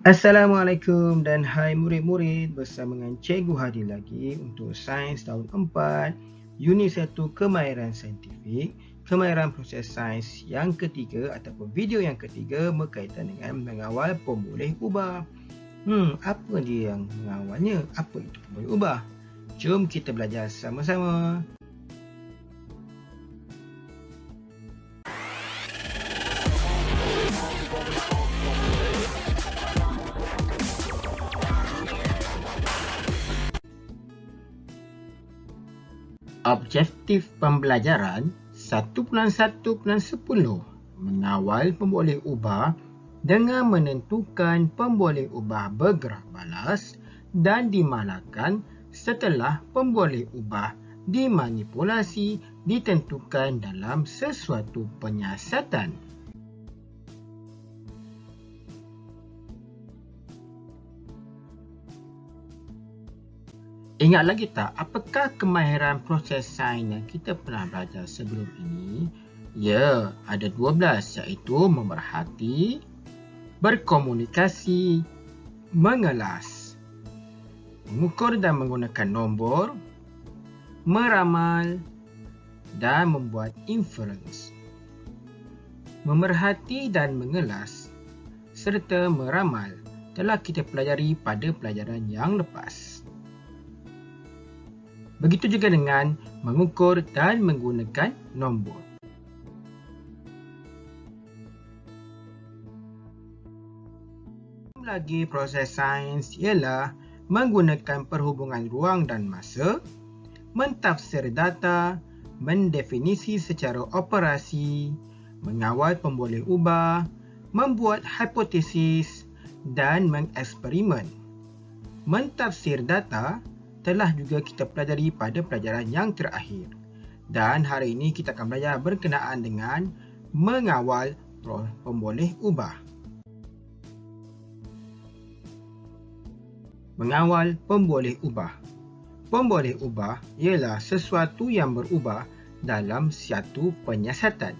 Assalamualaikum dan hai murid-murid, bersama dengan Cikgu Hadi lagi untuk Sains tahun 4, Unit 1 Kemahiran Saintifik, Kemahiran Proses Sains yang ketiga ataupun video yang ketiga berkaitan dengan mengawal pemboleh ubah. Apa dia yang mengawalnya? Apa itu pemboleh ubah? Jom kita belajar sama-sama. Objektif pembelajaran 1.1.10 mengawal pemboleh ubah dengan menentukan pemboleh ubah bergerak balas dan dimalahkan setelah pemboleh ubah dimanipulasi ditentukan dalam sesuatu penyiasatan. Ingat lagi tak, apakah kemahiran proses sains yang kita pernah belajar sebelum ini? Ya, ada 12, iaitu memerhati, berkomunikasi, mengelas, mengukur dan menggunakan nombor, meramal dan membuat inference. Memerhati dan mengelas serta meramal telah kita pelajari pada pelajaran yang lepas. Begitu juga dengan mengukur dan menggunakan nombor. Lagi proses sains ialah menggunakan perhubungan ruang dan masa, mentafsir data, mendefinisi secara operasi, mengawal pemboleh ubah, membuat hipotesis dan mengeksperimen. Mentafsir data telah juga kita pelajari pada pelajaran yang terakhir. Dan hari ini kita akan belajar berkenaan dengan mengawal pemboleh ubah. Mengawal pemboleh ubah. Pemboleh ubah ialah sesuatu yang berubah dalam satu penyiasatan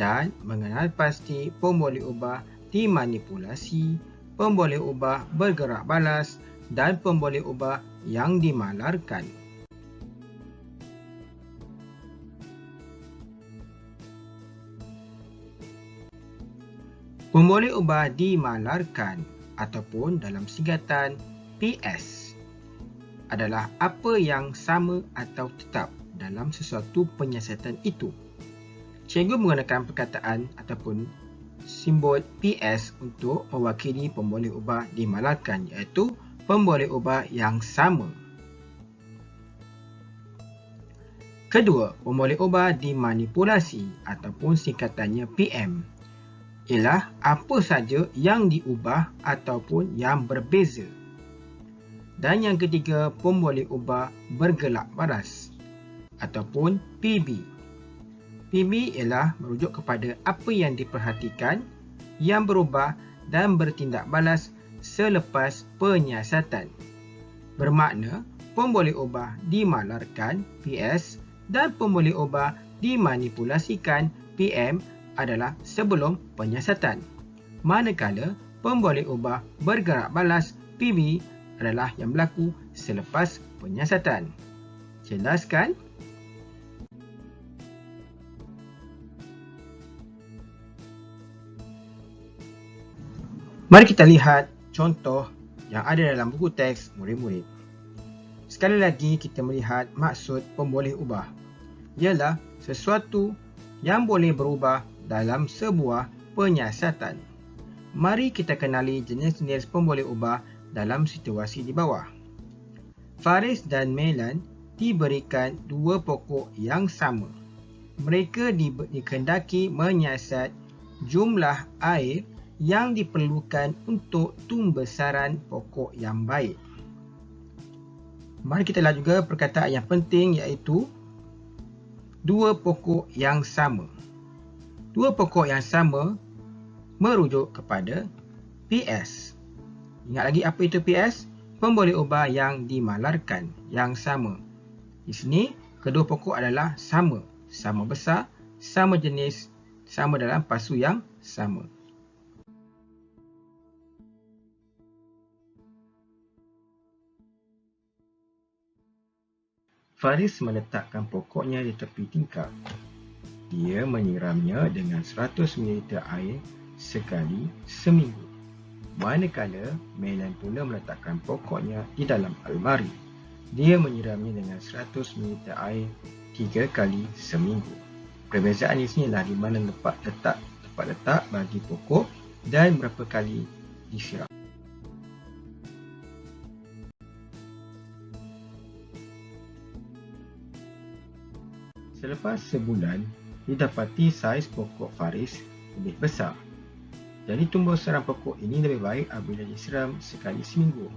dan mengenal pasti pemboleh ubah dimanipulasi, pemboleh ubah bergerak balas dan pemboleh ubah yang dimalarkan. Pemboleh ubah dimalarkan ataupun dalam singkatan PS adalah apa yang sama atau tetap dalam sesuatu penyiasatan itu. Cikgu menggunakan perkataan ataupun simbol PS untuk mewakili pemboleh ubah dimalarkan, iaitu pemboleh ubah yang sama. Kedua, pemboleh ubah dimanipulasi ataupun singkatannya PM ialah apa saja yang diubah ataupun yang berbeza. Dan yang ketiga, pemboleh ubah bergelak balas ataupun PB. PB ialah merujuk kepada apa yang diperhatikan, yang berubah dan bertindak balas selepas penyiasatan. Bermakna, pemboleh ubah dimalarkan PS dan pemboleh ubah dimanipulasikan PM adalah sebelum penyiasatan. Manakala pemboleh ubah bergerak balas PB adalah yang berlaku selepas penyiasatan. Jelas kan? Mari kita lihat contoh yang ada dalam buku teks murid-murid. Sekali lagi kita melihat maksud pemboleh ubah. Ialah sesuatu yang boleh berubah dalam sebuah penyiasatan. Mari kita kenali jenis-jenis pemboleh ubah dalam situasi di bawah. Faris dan Melan diberikan dua pokok yang sama. Mereka dikehendaki menyiasat jumlah air yang diperlukan untuk tumbesaran pokok yang baik. Mari kita lihat juga perkataan yang penting, iaitu dua pokok yang sama. Dua pokok yang sama merujuk kepada PS. Ingat lagi apa itu PS? Pemboleh ubah yang dimalarkan, yang sama. Di sini, kedua pokok adalah sama. Sama besar, sama jenis, sama dalam pasu yang sama. Faris meletakkan pokoknya di tepi tingkap. Dia menyiramnya dengan 100 ml air sekali seminggu. Manakala Melan pula meletakkan pokoknya di dalam almari. Dia menyiramnya dengan 100 ml air 3 kali seminggu. Perbezaan di sinilah di mana tempat letak bagi pokok dan berapa kali disiram. Selepas sebulan, didapati saiz pokok Faris lebih besar. Jadi tumbuh serang pokok ini lebih baik apabila disiram sekali seminggu.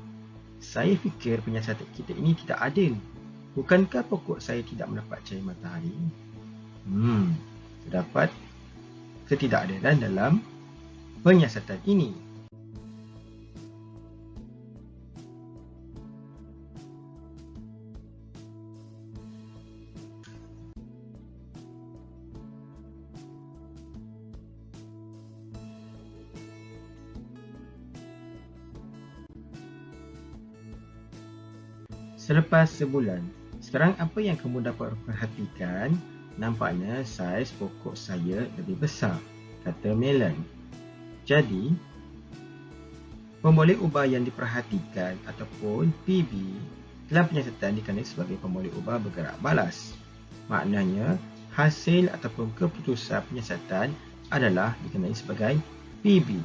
Saya fikir penyiasatan kita ini tidak adil. Bukankah pokok saya tidak mendapat cahaya matahari? Terdapat ketidakadilan dalam penyiasatan ini. Selepas sebulan, sekarang apa yang kamu dapat perhatikan? Nampaknya saiz pokok saya lebih besar, kata Melan. Jadi, pemboleh ubah yang diperhatikan ataupun PB dalam penyiasatan dikenali sebagai pemboleh ubah bergerak balas. Maknanya, hasil ataupun keputusan penyiasatan adalah dikenali sebagai PB.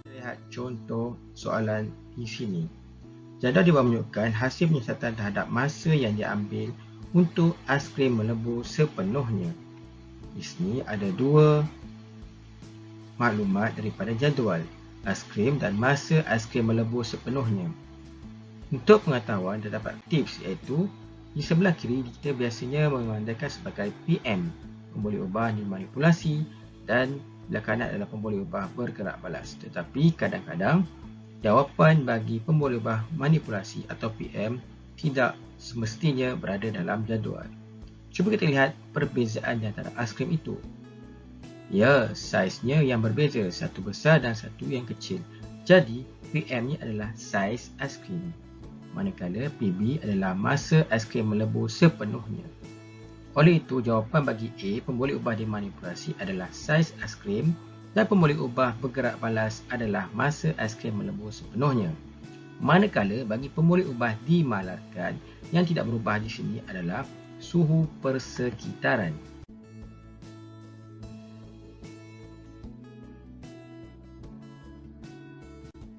Lihat contoh soalan di sini. Jadual di bawah menunjukkan hasil penyiasatan terhadap masa yang diambil untuk aiskrim melebur sepenuhnya. Di sini ada dua maklumat daripada jadual, aiskrim dan masa aiskrim melebur sepenuhnya. Untuk pengetahuan terdapat tips iaitu di sebelah kiri kita biasanya memandangkan sebagai PM, pemboleh ubah dimanipulasi, dan belah kanan adalah pemboleh ubah bergerak balas. Tetapi kadang-kadang jawapan bagi pemboleh ubah manipulasi atau PM tidak semestinya berada dalam jadual. Cuba kita lihat perbezaan di antara aiskrim itu. Ya, saiznya yang berbeza, satu besar dan satu yang kecil. Jadi, PM-nya adalah saiz aiskrim, manakala PB adalah masa aiskrim melebur sepenuhnya. Oleh itu, jawapan bagi A, pemboleh ubah dimanipulasi adalah saiz aiskrim dan pemboleh ubah bergerak balas adalah masa aiskrim melebur sepenuhnya. Manakala bagi pemboleh ubah dimalarkan, yang tidak berubah di sini adalah suhu persekitaran.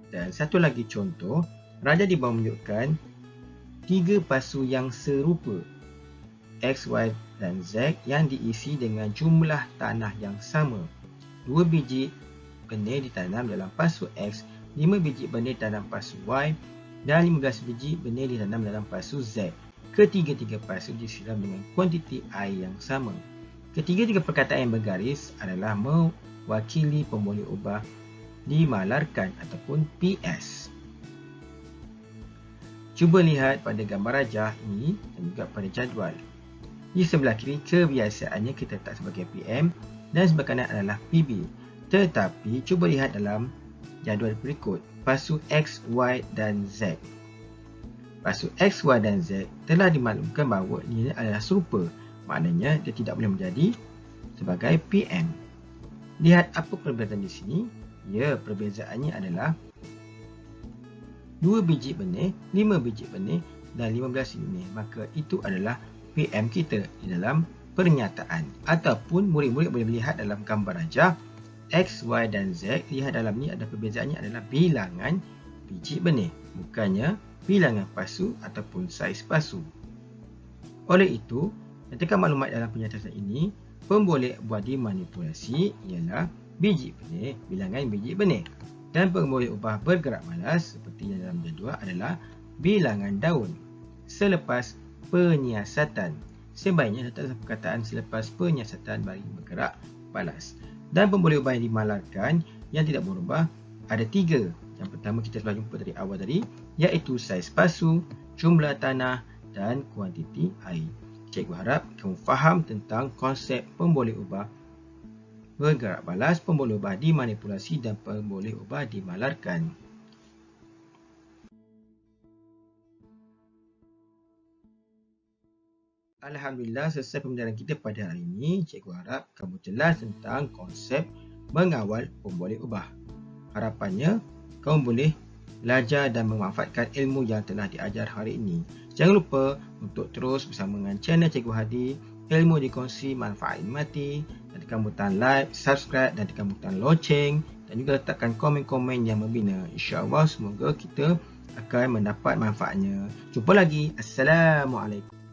Dan satu lagi contoh, raja di bawah menunjukkan tiga pasu yang serupa X, Y dan Z yang diisi dengan jumlah tanah yang sama. 2 biji benih ditanam dalam pasu X, 5 biji benih ditanam pasu Y dan 15 biji benih ditanam dalam pasu Z. Ketiga-tiga pasu disiram dengan kuantiti air yang sama. Ketiga-tiga perkataan yang bergaris adalah mewakili pemboleh ubah dimalarkan ataupun PS. Cuba lihat pada gambar rajah ini dan juga pada jadual. Di sebelah kiri kebiasaannya kita letak sebagai PM dan sebelah kanan adalah PB. Tetapi cuba lihat dalam jadual berikut, pasu X, Y dan Z. Pasu X, Y dan Z telah dimaklumkan bahawa ini adalah serupa. Maknanya dia tidak boleh menjadi sebagai PM. Lihat apa perbezaan di sini. Ya, perbezaannya adalah 2 biji benih, 5 biji benih dan 15 benih. Maka itu adalah PM kita di dalam pernyataan. Ataupun murid-murid boleh melihat dalam gambar rajah X, Y dan Z. Lihat dalam ni ada perbezaannya adalah bilangan biji benih, bukannya bilangan pasu ataupun saiz pasu. Oleh itu, ketika maklumat dalam pernyataan ini, pemboleh ubah dimanipulasi ialah biji benih, bilangan biji benih. Dan pemboleh ubah bergerak balas seperti yang dalam jadual adalah bilangan daun. Selepas penyiasatan, sebaiknya letak perkataan selepas penyiasatan bagi bergerak balas. Dan pemboleh ubah yang dimalarkan yang tidak berubah ada 3. Yang pertama kita telah jumpa dari awal tadi, iaitu saiz pasu, jumlah tanah dan kuantiti air. Cikgu harap kamu faham tentang konsep pemboleh ubah bergerak balas, pemboleh ubah dimanipulasi dan pemboleh ubah dimalarkan. Alhamdulillah, selesai pembelajaran kita pada hari ini. Cikgu harap kamu jelas tentang konsep mengawal pemboleh ubah. Harapannya, kamu boleh belajar dan memanfaatkan ilmu yang telah diajar hari ini. Jangan lupa untuk terus bersama dengan channel Cikgu Hadi. Ilmu dikongsi, manfaat mati. Dan tekan butang like, subscribe dan tekan butang loceng. Dan juga letakkan komen-komen yang membina. InsyaAllah semoga kita akan mendapat manfaatnya. Jumpa lagi. Assalamualaikum.